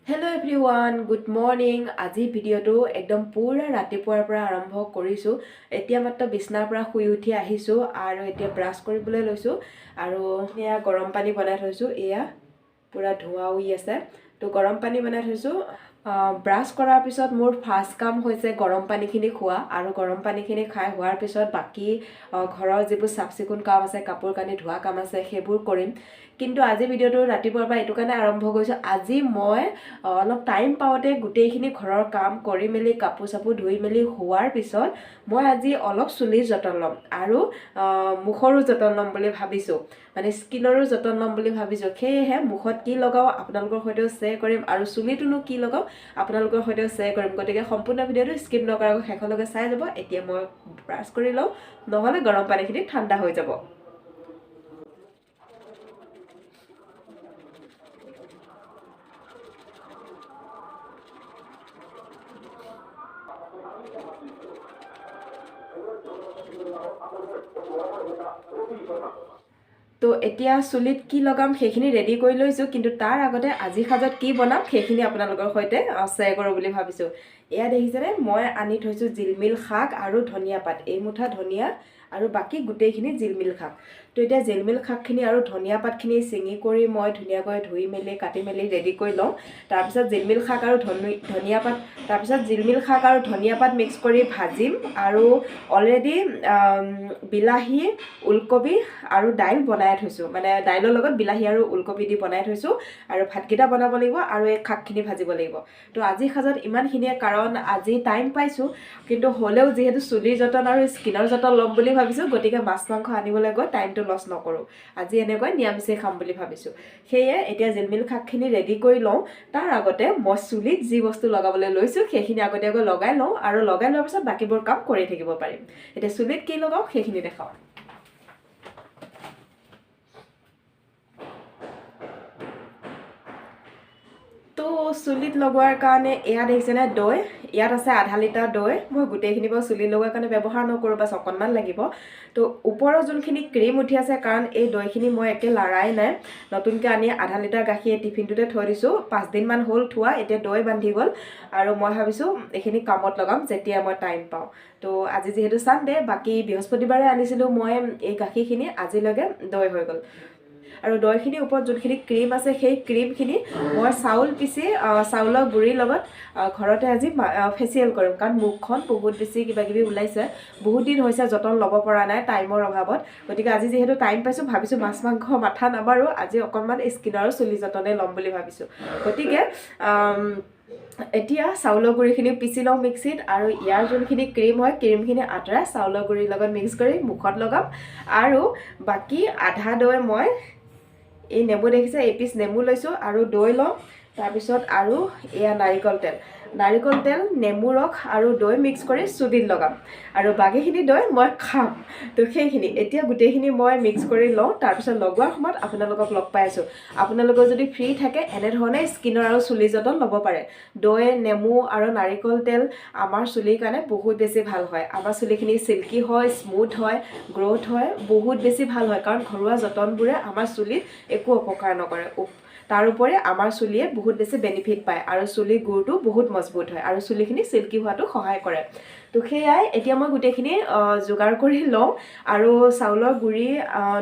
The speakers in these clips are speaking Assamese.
Hello everyone, good morning. আজি ভিডিঅ'টো একদম পুৰা ৰাতিপুৱাৰ পৰা আৰম্ভ কৰিছোঁ। এতিয়া মাত্ৰ বিছনাৰ পৰা শুই উঠি আহিছোঁ আৰু এতিয়া ব্ৰাছ কৰিবলৈ লৈছোঁ আৰু এয়া গৰম পানী বনাই থৈছোঁ। এয়া পুৰা ধোঁৱা উৰি আছে। তো গৰম পানী বনাই থৈছোঁ। ব্ৰাছ কৰাৰ পিছত মোৰ ফাৰ্ষ্ট কাম হৈছে গৰম পানীখিনি খোৱা আৰু গৰম পানীখিনি খাই হোৱাৰ পিছত বাকী ঘৰৰ যিবোৰ চাফ চিকুণ কাম আছে, কাপোৰ কানি ধোৱা কাম আছে, সেইবোৰ কৰিম। কিন্তু আজি ভিডিঅ'টো ৰাতিপুৱাৰ পৰা এইটো কাৰণে আৰম্ভ কৰিছোঁ, আজি মই অলপ টাইম পাওঁতে গোটেইখিনি ঘৰৰ কাম কৰি মেলি কাপোৰ চাপোৰ ধুই মেলি হোৱাৰ পিছত মই আজি অলপ চুলিৰ যতন ল'ম আৰু মুখৰো যতন ল'ম বুলি ভাবিছোঁ, মানে স্কিনৰো যতন ল'ম বুলি ভাবিছোঁ। সেয়েহে মুখত কি লগাওঁ আপোনালোকৰ সৈতেও শ্বেয়াৰ কৰিম আৰু চুলিটোনো কি লগাওঁ আপোনালোকৰ সৈতেও শ্বেয়াৰ কৰিম। গতিকে সম্পূৰ্ণ ভিডিঅ'টো স্কিপ নকৰাকৈ শেষলৈকে চাই যাব। এতিয়া মই ব্ৰাছ কৰি লওঁ, নহ'লে গৰম পানীখিনি ঠাণ্ডা হৈ যাব। তো এতিয়া চুলিত কি লগাম সেইখিনি ৰেডি কৰি লৈছোঁ, কিন্তু তাৰ আগতে আজি সাজত কি বনাম সেইখিনি আপোনালোকৰ সৈতে শ্বেয়াৰ কৰোঁ বুলি ভাবিছোঁ। এয়া দেখিছেনে, মই আনি থৈছোঁ জিলমিল শাক আৰু ধনিয়া পাত, এই মুঠা ধনিয়া আৰু বাকী গোটেইখিনি জিলমিল শাক। তো এতিয়া জিলমিল শাকখিনি আৰু ধনিয়া পাতখিনি ছিঙি কৰি মই ধুনীয়াকৈ ধুই মেলি কাটি মেলি ৰেডি কৰি লওঁ। তাৰপিছত জিলমিল শাক আৰু ধনিয়া পাত জিলমিল শাক আৰু ধনিয়া পাত মিক্স কৰি ভাজিম আৰু অলৰেডি বিলাহী, ওলকবি আৰু দাইল বনাই থৈছোঁ, মানে দাইলৰ লগত বিলাহী আৰু ওলকবি দি বনাই থৈছোঁ আৰু ভাতকেইটা বনাব লাগিব আৰু এই শাকখিনি ভাজিব লাগিব। তো আজি সাজত ইমানখিনিয়ে, কাৰণ আজি টাইম পাইছোঁ, কিন্তু হ'লেও যিহেতু চুলিৰ যতন আৰু স্কিনৰ যতন ল'ম বুলি ভাবিছোঁ, গতিকে মাছ মাংস আনিবলৈ গৈ টাইমটো লছ নকৰোঁ। আজি এনেকৈ নিৰামিষেই খাম বুলি ভাবিছোঁ। সেয়ে এতিয়া জিলমিল শাকখিনি ৰেডি কৰি লওঁ। তাৰ আগতে মই চুলিত যি বস্তু লগাবলৈ লৈছোঁ সেইখিনি আগতীয়াকৈ লগাই লওঁ আৰু লগাই লোৱাৰ পিছত বাকীবোৰ কাম কৰি থাকিব পাৰিম। এতিয়া চুলিত কি লগাওঁ সেইখিনি দেখাওঁ। তো চুলিত লগোৱাৰ কাৰণে এয়া দেখিছেনে দৈ, ইয়াত আছে আধা লিটাৰ দৈ। মই গোটেইখিনি বাৰু চুলিত লগোৱাৰ কাৰণে ব্যৱহাৰ নকৰোঁ, বাছ অকণমান লাগিব। তো ওপৰৰ যোনখিনি ক্ৰীম উঠি আছে, কাৰণ এই দৈখিনি মই একে লাৰাই নাই, নতুনকৈ আনি আধা লিটাৰ গাখীৰ টিফিনটোতে থৈ দিছোঁ। 5 দিনমান হ'ল থোৱা, এতিয়া দৈ বান্ধি গ'ল আৰু মই ভাবিছোঁ এইখিনি কামত লগাম যেতিয়া মই টাইম পাওঁ। তো আজি যিহেতু ছানডে, বাকী বৃহস্পতিবাৰে আনিছিলোঁ মই এই গাখীৰখিনি, আজিলৈকে দৈ হৈ গ'ল। আৰু দৈখিনিৰ ওপৰত যোনখিনি ক্ৰীম আছে সেই ক্ৰীমখিনি মই চাউল পিচি চাউলৰ গুড়িৰ লগত ঘৰতে আজি ফেচিয়েল কৰিম, কাৰণ মুখখন বহুত বেছি কিবাকিবি ওলাইছে, বহুত দিন হৈছে যতন ল'ব পৰা নাই টাইমৰ অভাৱত। গতিকে আজি যিহেতু টাইম পাইছোঁ, ভাবিছোঁ মাছ মাংস মাথা নামাৰোঁ, আজি অকণমান স্কিন আৰু চুলি যতনে ল'ম বুলি ভাবিছোঁ। গতিকে এতিয়া চাউলৰ গুড়িখিনি পিচি লওঁ মিক্সিত আৰু ইয়াৰ যোনখিনি ক্ৰীম হয় ক্ৰীমখিনি আঁতৰাই চাউলৰ গুড়িৰ লগত মিক্স কৰি মুখত লগাম। আৰু বাকী আধা দৈ মই এই নেমু দেখিছে, এপিচ নেমু লৈছোঁ আৰু দৈ লওঁ। তাৰপিছত আৰু এয়া নাৰিকল তেল, নেমু ৰস আৰু দৈ মিক্স কৰি চুলিত লগাম আৰু বাকীখিনি দৈ মই খাম। তো সেইখিনি এতিয়া গোটেইখিনি মই মিক্স কৰি লওঁ। তাৰপিছত লগোৱাৰ সময়ত আপোনালোকক লগ পাই আছোঁ। আপোনালোকৰ যদি ফ্ৰী থাকে এনেধৰণে স্কিনৰ আৰু চুলি যতন ল'ব পাৰে। দৈ, নেমু আৰু নাৰিকল তেল আমাৰ চুলিৰ কাৰণে বহুত বেছি ভাল হয়। আমাৰ চুলিখিনি চিল্কি হয়, স্মুথ হয়, গ্ৰ'থ হয়, বহুত বেছি ভাল হয়, কাৰণ ঘৰুৱা যতনবোৰে আমাৰ চুলিত একো অপকাৰ নকৰে। তাৰোপৰি আমাৰ চুলিয়ে বহুত বেছি বেনিফিট পায় আৰু চুলিৰ গুৰটো বহুত মজবুত হয় আৰু চুলিখিনি চিল্কি হোৱাটো সহায় কৰে। তো সেয়াই এতিয়া মই গোটেইখিনি যোগাৰ কৰি লওঁ আৰু চাউলৰ গুড়ি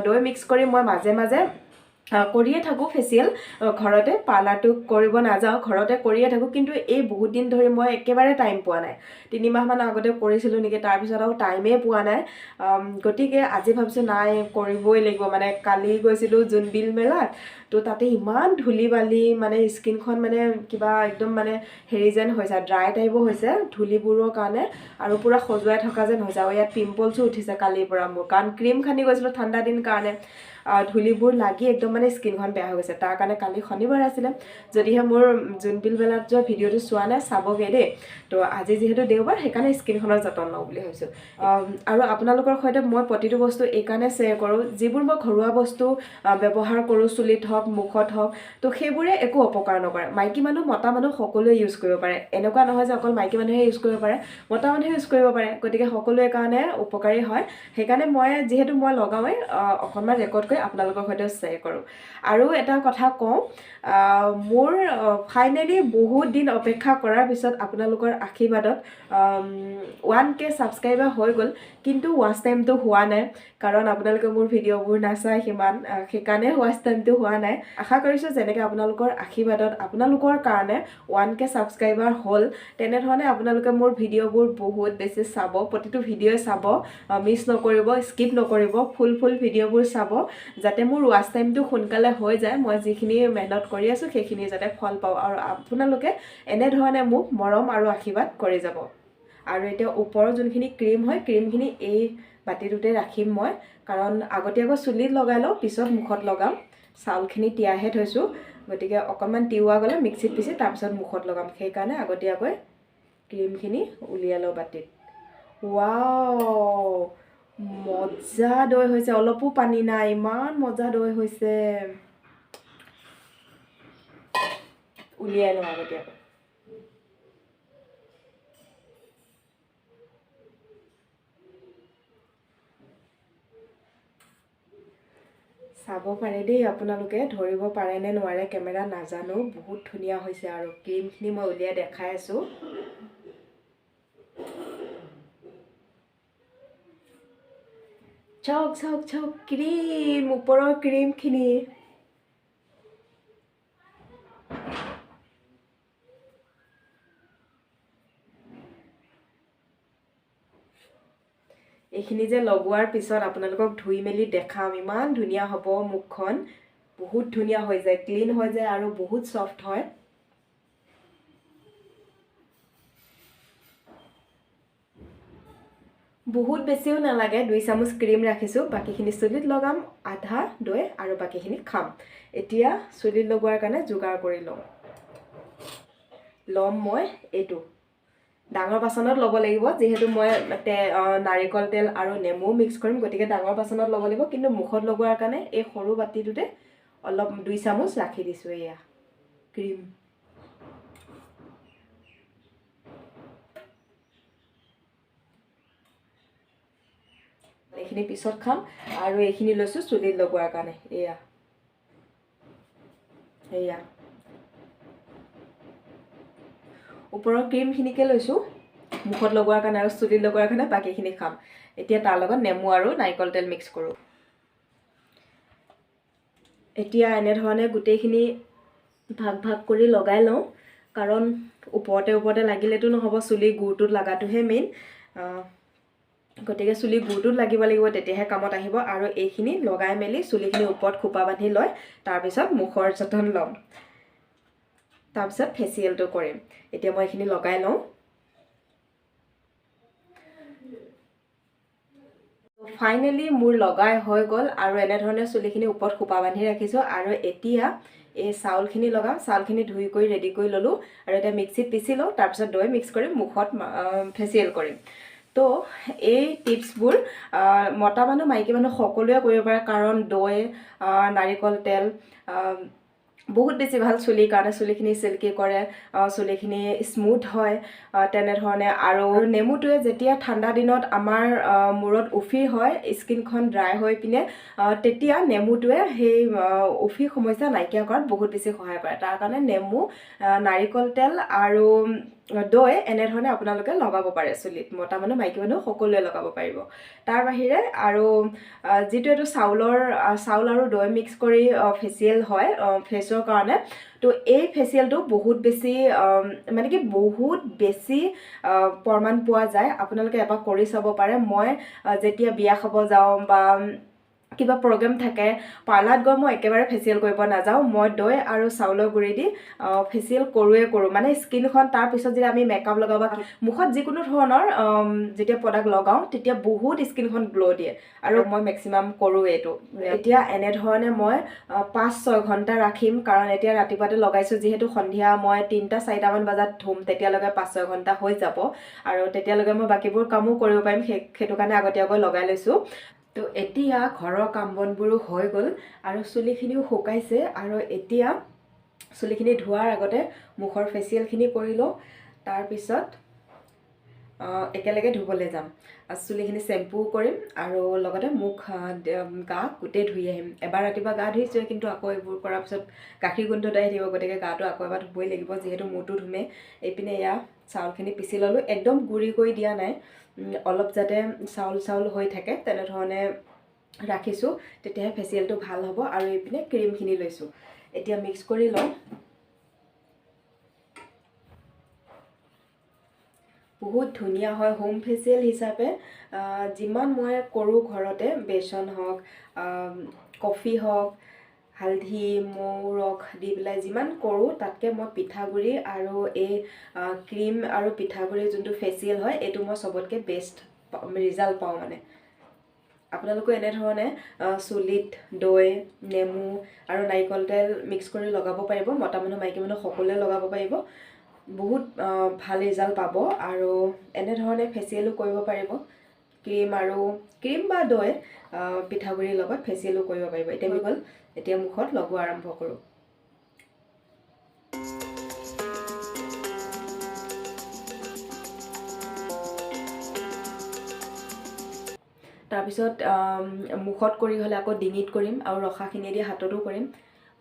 দৈ মিক্স কৰি মই মাজে মাজে কৰিয়ে থাকোঁ ফেচিয়েল। ঘৰতে পাৰ্লাৰটো কৰিব নাযাওঁ, ঘৰতে কৰিয়ে থাকোঁ, কিন্তু এই বহুত দিন ধৰি মই একেবাৰে টাইম পোৱা নাই। 3 মাহমান আগতে কৰিছিলোঁ নেকি, তাৰপিছত আৰু টাইমেই পোৱা নাই। গতিকে আজি ভাবিছোঁ নাই, কৰিবই লাগিব। মানে কালি গৈছিলোঁ জোনবিল মেলাত, তো তাতে ইমান ধূলি বালি, মানে স্কিনখন মানে কিবা একদম মানে হেৰি যেন হৈছে, ড্ৰাই টাইপো হৈছে ধূলিবোৰৰ কাৰণে আৰু পূৰা খজুৱাই থকা যেন হৈছে। আৰু ইয়াত পিম্পলছো উঠিছে কালিৰ পৰা মোৰ, কাৰণ ক্ৰীম সানি গৈছিলোঁ ঠাণ্ডা দিন কাৰণে, ধূলিবোৰ লাগি একদম মানে স্কিনখন বেয়া হৈ গৈছে। তাৰ কাৰণে কালি শনিবাৰ আছিলে, যদিহে মোৰ জোনবিল মেলাত যোৱা ভিডিঅ'টো চোৱা নাই চাবগৈ দেই। তো আজি যিহেতু দেওবাৰ, সেইকাৰণে স্কিনখনৰ যতন লওঁ বুলি ভাবিছোঁ। আৰু আপোনালোকৰ সৈতে মই প্ৰতিটো বস্তু এইকাৰণে শ্বেয়াৰ কৰোঁ, যিবোৰ মই ঘৰুৱা বস্তু ব্যৱহাৰ কৰোঁ চুলিত হওক হওক মুখত হওক তো সেইবোৰে একো অপকাৰ নকৰে মাইকী মানুহ মতা মানুহ সকলোৱে ইউজ কৰিব পাৰে এনেকুৱা নহয় যে অকল মাইকী মানুহে ইউজ কৰিব পাৰে মতা মানুহে ইউজ কৰিব পাৰে গতিকে সকলোৰে কাৰণে উপকাৰী হয় সেইকাৰণে মই যিহেতু মই লগাওঁৱেই অকণমান ৰেকৰ্ড কৰি আপোনালোকৰ সৈতে শ্বেয়াৰ কৰোঁ আৰু এটা কথা কওঁ মোৰ ফাইনেলি বহুত দিন অপেক্ষা কৰাৰ পিছত আপোনালোকৰ আশীৰ্বাদত 1K ছাবস্ক্ৰাইবাৰ হৈ গ'ল কিন্তু ৱাচ টাইমটো হোৱা নাই কাৰণ আপোনালোকে মোৰ ভিডিঅ'বোৰ নাচায় সিমান সেইকাৰণে ৱাচ টাইমটো হোৱা নাই আশা কৰিছোঁ যেনেকৈ আপোনালোকৰ আশীৰ্বাদত আপোনালোকৰ কাৰণে 1K ছাবস্ক্ৰাইবাৰ হ'ল তেনেধৰণে আপোনালোকে মোৰ ভিডিঅ'বোৰ বহুত বেছি চাব প্ৰতিটো ভিডিঅ'ই চাব মিছ নকৰিব স্কিপ নকৰিব ফুল ভিডিঅ'বোৰ চাব যাতে মোৰ ৱাচ টাইমটো সোনকালে হৈ যায় মই যিখিনি মেহনত কৰি আছোঁ সেইখিনি যাতে ফল পাওঁ আৰু আপোনালোকে এনেধৰণে মোক মৰম আৰু আশীৰ্বাদ কৰি যাব আৰু এতিয়া ওপৰৰ যোনখিনি ক্ৰীম হয় ক্ৰীমখিনি এই বাতিটোতে ৰাখিম মই কাৰণ আগতীয়াকৈ চুলিত লগাই লওঁ পিছত মুখত লগাম চাউলখিনি তিয়াইহে থৈছোঁ গতিকে অকণমান তিওৱা গ'লে মিক্সিত পিচি তাৰপিছত মুখত লগাম সেইকাৰণে আগতীয়াকৈ ক্ৰীমখিনি উলিয়াই লওঁ বাতিত ৱাও মজা দৈ হৈছে অলপো পানী নাই ইমান মজা দৈ হৈছে উলিয়াই লওঁ আগতীয়াকৈ চাব পাৰে দেই আপোনালোকে ধৰিব পাৰে নে নোৱাৰে কেমেৰা নাজানো বহুত ধুনীয়া হৈছে আৰু ক্ৰীমখিনি মই উলিয়াই দেখাই আছোঁ চাওক ক্ৰীম ওপৰৰ ক্ৰীমখিনি এইখিনি যে লগোৱাৰ পিছত আপোনালোকক ধুই মেলি দেখাম ইমান ধুনীয়া হ'ব মুখখন বহুত ধুনীয়া হৈ যায় ক্লিন হৈ যায় আৰু বহুত সফ্ট হয় বহুত বেছিও নালাগে 2 চামুচ ক্ৰীম ৰাখিছোঁ বাকীখিনি চুলিত লগাম আধা দৈ আৰু বাকীখিনি খাম এতিয়া চুলিত লগোৱাৰ কাৰণে যোগাৰ কৰি ল'ম মই এইটো ডাঙৰ বাচনত ল'ব লাগিব যিহেতু মই নাৰিকল তেল আৰু নেমু মিক্স কৰিম গতিকে ডাঙৰ বাচনত ল'ব লাগিব কিন্তু মুখত লগোৱাৰ কাৰণে এই সৰু বাতিটোতে অলপ 2 চামুচ ৰাখি দিছোঁ এয়া ক্ৰীম এইখিনি পিছত খাম আৰু এইখিনি লৈছোঁ চুলিত লগোৱাৰ কাৰণে এয়া ওপৰৰ ক্ৰীমখিনিকে লৈছোঁ মুখত লগোৱাৰ কাৰণে আৰু চুলিত লগোৱাৰ কাৰণে বাকীখিনি খাম এতিয়া তাৰ লগত নেমু আৰু নাৰিকল তেল মিক্স কৰোঁ এতিয়া এনেধৰণে গোটেইখিনি ভাগ কৰি লগাই লওঁ কাৰণ ওপৰতে লাগিলেতো নহ'ব চুলি গুৰটোত লগাটোহে মেইন গতিকে চুলি গুৰটোত লাগিব তেতিয়াহে কামত আহিব আৰু এইখিনি লগাই মেলি চুলিখিনি ওপৰত খোপা বান্ধি লৈ তাৰপিছত মুখৰ যতন ল'ম তাৰপিছত ফেচিয়েলটো কৰিম এতিয়া মই এইখিনি লগাই লওঁ ফাইনেলি মোৰ লগাই হৈ গ'ল আৰু এনেধৰণে চুলিখিনি ওপৰত খোপা বান্ধি ৰাখিছোঁ আৰু এতিয়া এই চাউলখিনি লগাম চাউলখিনি ধুই কৰি ৰেডি কৰি ল'লোঁ আৰু এতিয়া মিক্সিত পিচি লওঁ তাৰপিছত দৈ মিক্স কৰি মুখত ফেচিয়েল কৰিম তো এই টিপছবোৰ মতা মানুহ মাইকী মানুহ সকলোৱে কৰিব পাৰে কাৰণ দৈ নাৰিকল তেল বহুত বেছি ভাল চুলিৰ কাৰণে চুলিখিনি চিল্কি কৰে চুলিখিনি স্মুথ হয় তেনেধৰণে আৰু নেমুটোৱে যেতিয়া ঠাণ্ডা দিনত আমাৰ মূৰত উফি হয় স্কিনখন ড্ৰাই হৈ পিনে তেতিয়া নেমুটোৱে সেই উফি সমস্যা নাইকিয়া কৰাত বহুত বেছি সহায় কৰে তাৰ কাৰণে নেমু নাৰিকল তেল আৰু দৈ এনেধৰণে আপোনালোকে লগাব পাৰে চুলিত মতা মানুহ মাইকী মানুহ সকলোৱে লগাব পাৰিব তাৰ বাহিৰে আৰু যিটো এইটো চাউল আৰু দৈ মিক্স কৰি ফেচিয়েল হয় ফেচৰ কাৰণে তো এই ফেচিয়েলটো বহুত বেছি মানে কি বহুত বেছি প্ৰমাণ পোৱা যায় আপোনালোকে এবাৰ কৰি চাব পাৰে মই যেতিয়া বিয়া খাব যাওঁ বা কিবা প্ৰগ্ৰেম থাকে পাৰ্লাৰত গৈ মই একেবাৰে ফেচিয়েল কৰিব নাযাওঁ মই দৈ আৰু চাউলৰ গুড়ি দি ফেচিয়েল কৰোঁ মানে স্কিনখন তাৰপিছত যেতিয়া আমি মেকআপ লগাওঁ বা মুখত যিকোনো ধৰণৰ যেতিয়া প্ৰডাক্ট লগাওঁ তেতিয়া বহুত স্কিনখন গ্ল' দিয়ে আৰু মই মেক্সিমাম কৰোঁ এইটো এতিয়া এনেধৰণে মই 5-6 ঘণ্টা ৰাখিম কাৰণ এতিয়া ৰাতিপুৱাতে লগাইছোঁ যিহেতু সন্ধিয়া মই 3-4মান বজাত ধুম তেতিয়ালৈকে 5-6 ঘণ্টা হৈ যাব আৰু তেতিয়ালৈকে মই বাকীবোৰ কামো কৰিব পাৰিম সেইটো কাৰণে আগতীয়াকৈ লগাই লৈছোঁ তো এতিয়া ঘৰৰ কাম বনবোৰো হৈ গ'ল আৰু চুলিখিনিও শুকাইছে আৰু এতিয়া চুলিখিনি ধোৱাৰ আগতে মুখৰ ফেচিয়েলখিনি কৰি লওঁ তাৰপিছত একেলগে ধুবলৈ যাম চুলিখিনি চেম্পু কৰিম আৰু লগতে মুখ গা গোটেই ধুই আহিম এবাৰ ৰাতিপুৱা গা ধুইছোৱে কিন্তু আকৌ এইবোৰ কৰাৰ পিছত গাখীৰ গোন্ধটো আহি থাকিব গতিকে গাটো আকৌ এবাৰ ধুবই লাগিব যিহেতু মূৰটো ধুমে এইপিনে এয়া চাউলখিনি পিচি ল'লোঁ একদম গুড়ি কৰি দিয়া নাই অলপ যাতে চাউল হৈ থাকে তেনেধৰণে ৰাখিছোঁ তেতিয়াহে ফেচিয়েলটো ভাল হ'ব আৰু এইপিনে ক্ৰীমখিনি লৈছোঁ এতিয়া মিক্স কৰি লওঁ বহুত ধুনীয়া হয় হোম ফেচিয়েল হিচাপে যিমান মই কৰোঁ ঘৰতে বেচন হওক কফি হওক হালধি মৌ ৰস দি পেলাই যিমান কৰোঁ তাতকৈ মই পিঠাগুড়ি আৰু এই ক্ৰীম আৰু পিঠাগুড়িৰ যোনটো ফেচিয়েল হয় এইটো মই চবতকৈ বেষ্ট ৰিজাল্ট পাওঁ মানে আপোনালোকে এনেধৰণে চুলিত দৈ নেমু আৰু নাৰিকল তেল মিক্স কৰি লগাব পাৰিব মতা মানুহ মাইকী মানুহ সকলোৱে লগাব পাৰিব বহুত ভাল ৰিজাল্ট পাব আৰু এনেধৰণে ফেচিয়েলো কৰিব পাৰিব ক্ৰীম বা দৈ পিঠাগুড়িৰ লগত ফেচিয়েলো কৰিব পাৰিব এতিয়া হৈ গ'ল এতিয়া মুখত লগোৱা আৰম্ভ কৰোঁ তাৰপিছত মুখত কৰি হ'লে আকৌ ডিঙিত কৰিম আৰু ৰখাখিনি দি হাততো কৰিম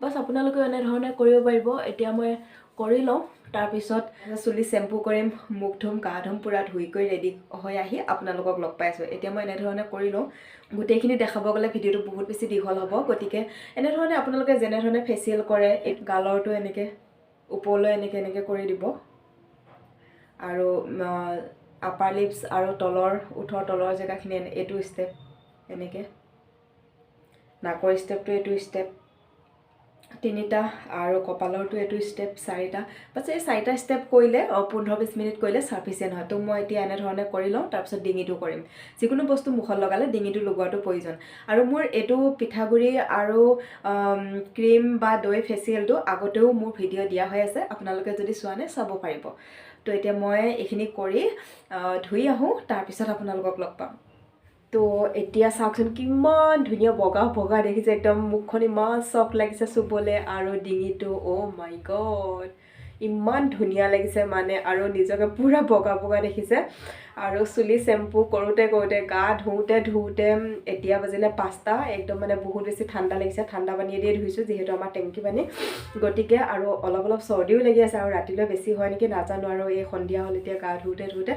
বাছ আপোনালোকেও এনেধৰণে কৰিব পাৰিব এতিয়া মই কৰি লওঁ তাৰপিছত চুলি চেম্পু কৰিম মুখ ধুম গা ধুম পূৰা ধুই কৰি ৰেডি হৈ আহি আপোনালোকক লগ পাইছোঁ এতিয়া মই এনেধৰণে কৰি লওঁ গোটেইখিনি দেখাব গ'লে ভিডিঅ'টো বহুত বেছি দীঘল হ'ব গতিকে এনেধৰণে আপোনালোকে যেনেধৰণে ফেচিয়েল কৰে এই গালৰটো এনেকৈ ওপৰলৈ এনেকৈ কৰি দিব আৰু আপাৰ লিপছ আৰু ওঠৰ তলৰ জেগাখিনি এইটো ষ্টেপ এনেকৈ নাকৰ ষ্টেপটো এইটো ষ্টেপ 3টা আৰু কপালৰটো এইটো ষ্টেপ 4টা বাছ এই 4টা ষ্টেপ কৰিলে 15-20 মিনিট কৰিলে চাফিচিয়েণ্ট হয় তো মই এতিয়া এনেধৰণে কৰি লওঁ তাৰপিছত ডিঙিটো কৰিম যিকোনো বস্তু মুখত লগালে ডিঙিটো লগোৱাটো প্ৰয়োজন আৰু মোৰ এইটো পিঠাগুড়ি আৰু ক্ৰীম বা দৈ ফেচিয়েলটো আগতেও মোৰ ভিডিঅ' দিয়া হৈ আছে আপোনালোকে যদি চোৱা নাই চাব পাৰিব তো এতিয়া মই এইখিনি কৰি ধুই আহোঁ তাৰপিছত আপোনালোকক লগ পাম তো এতিয়া চাওকচোন কিমান ধুনীয়া বগা বগা দেখিছে একদম মুখখন ইমান চফ্ট লাগিছে চুবলৈ আৰু ডিঙিটো অ' মাই গড ইমান ধুনীয়া লাগিছে মানে আৰু নিজকে পূৰা বগা বগা দেখিছে আৰু চুলি চেম্পু কৰোঁতে গা ধুওঁতে এতিয়া বাজিলে 5টা একদম মানে বহুত বেছি ঠাণ্ডা লাগিছে ঠাণ্ডা পানীয়ে দিয়ে ধুইছোঁ যিহেতু আমাৰ টেংকি পানী গতিকে আৰু অলপ চৰ্দিও লাগি আছে আৰু ৰাতিলৈ বেছি হয় নেকি নাজানো আৰু এই সন্ধিয়া হ'ল এতিয়া গা ধুওঁতে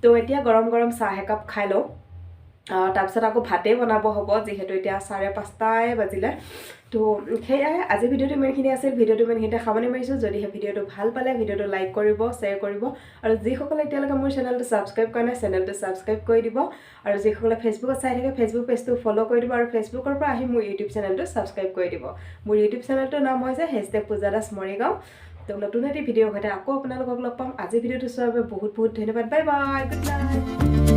তো এতিয়া গৰম চাহ একাপ খাই লওঁ তাৰপিছত আকৌ ভাতেই বনাব হ'ব যিহেতু এতিয়া 5:30টাই বাজিলে তো সেয়াই আজি ভিডিঅ'টো ইমানখিনি আছিল ভিডিঅ'টো ইমানখিনিতে সামৰণি মাৰিছোঁ যদিহে ভিডিঅ'টো ভাল পালে ভিডিঅ'টো লাইক কৰিব শ্বেয়াৰ কৰিব আৰু যিসকলে এতিয়ালৈকে মোৰ চেনেলটো ছাবস্ক্ৰাইব কৰা নাই চেনেলটো ছাবস্ক্ৰাইব কৰি দিব আৰু যিসকলে ফেচবুকত চাই থাকে ফেচবুক পেজটো ফ'ল' কৰি দিব আৰু ফেচবুকৰ পৰা আহি মোৰ ইউটিউব চেনেলটো ছাবস্ক্ৰাইব কৰি দিব মোৰ ইউটিউব চেনেলটোৰ নাম হৈছে #Pooja Das Morigaon তো নতুন এটি ভিডিঅ'ৰ সৈতে আকৌ আপোনালোকক লগ পাম আজি ভিডিঅ'টো চোৱাৰ বাবে বহুত ধন্যবাদ বাই বাই গুড নাইট